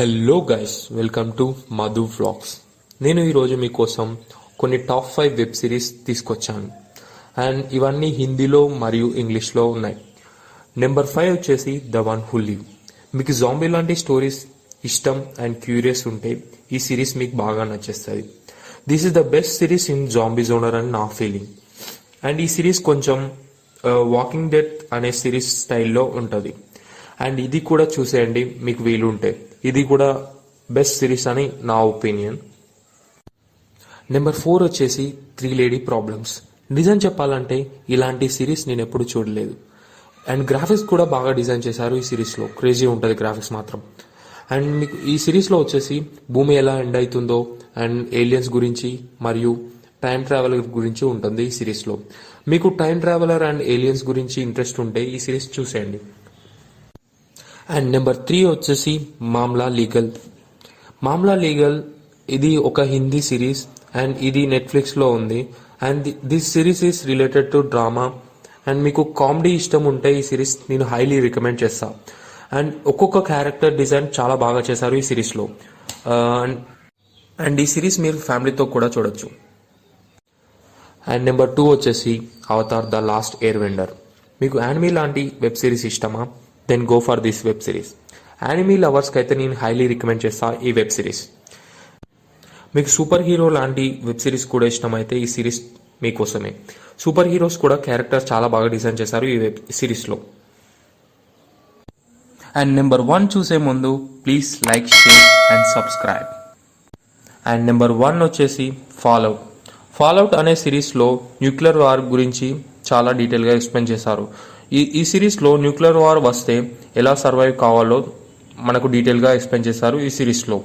Hello guys, welcome to Madhu vlogs. నేను ఈరోజు మీకోసం కొన్ని టాప్ 5 వెబ్ సిరీస్ తీసుకొచ్చాను. అండ్ ఇవన్నీ హిందీలో మరియు ఇంగ్లీష్లో ఉన్నాయి. నెంబర్ 5 వచ్చేసి ద వన్ హూ లివ్. మీకు జాంబీ లాంటి స్టోరీస్ ఇష్టం అండ్ క్యూరియస్ ఉంటే ఈ సిరీస్ మీకు బాగా నచ్చేస్తుంది. This is the best series in zombie genre అని నా ఫీలింగ్. అండ్ ఈ సిరీస్ కొంచెం వాకింగ్ డెడ్ అనే సిరీస్ స్టైల్లో ఉంటుంది. అండ్ ఇది కూడా చూసేయండి మీకు వీలుంటే. ఇది కూడా బెస్ట్ సిరీస్ అని నా ఒపీనియన్. నెంబర్ 4 వచ్చేసి 3 లేడీ ప్రాబ్లమ్స్. నిజం చెప్పాలంటే ఇలాంటి సిరీస్ నేను ఎప్పుడు చూడలేదు. అండ్ గ్రాఫిక్స్ కూడా బాగా డిజైన్ చేశారు ఈ సిరీస్లో. క్రేజీ ఉంటుంది గ్రాఫిక్స్ మాత్రం. అండ్ మీకు ఈ సిరీస్లో వచ్చేసి భూమి ఎలా ఎండ్ అవుతుందో అండ్ ఏలియన్స్ గురించి మరియు టైం ట్రావెలర్ గురించి ఉంటుంది ఈ సిరీస్లో. మీకు టైం ట్రావెలర్ అండ్ ఏలియన్స్ గురించి ఇంట్రెస్ట్ ఉంటే ఈ సిరీస్ చూసేయండి. అండ్ నెంబర్ 3 వచ్చేసి మామ్లా లీగల్. ఇది ఒక హిందీ సిరీస్ అండ్ ఇది నెట్ఫ్లిక్స్లో ఉంది. And this series is related to drama. And మీకు కామెడీ ఇష్టం ఉంటే ఈ సిరీస్ నేను హైలీ రికమెండ్ చేస్తా. అండ్ ఒక్కొక్క క్యారెక్టర్ డిజైన్ చాలా బాగా చేశారు ఈ సిరీస్లో. అండ్ ఈ సిరీస్ మీరు ఫ్యామిలీతో కూడా చూడొచ్చు. అండ్ నెంబర్ 2 వచ్చేసి avatar the last air bender. మీకు యానిమీ లాంటి వెబ్ సిరీస్ ఇష్టమా? Then go for this web series. Anime లవర్స్కి అయితే నేను హైలీ రికమెండ్ చేస్తా ఈ వెబ్ సిరీస్. మీకు సూపర్ హీరో లాంటి వెబ్ సిరీస్ కూడా ఇష్టమైతే ఈ సిరీస్ మీకోసమే. సూపర్ హీరోస్ కూడా క్యారెక్టర్స్ చాలా బాగా డిజైన్ చేశారు ఈ వెబ్ సిరీస్లో. అండ్ నెంబర్ 1 చూసే ముందు please like, share and subscribe. And number 1 వచ్చేసి ఫాల్అవుట్ అనే సిరీస్లో న్యూక్లియర్ వార్ గురించి చాలా డీటెయిల్గా ఎక్స్ప్లెయిన్ చేశారు. ఈ సిరీస్లో న్యూక్లియర్ వార్ వస్తే ఎలా సర్వైవ్ కావాలో మనకు డీటెయిల్గా ఎక్స్ప్లెయిన్ చేశారు ఈ సిరీస్లో.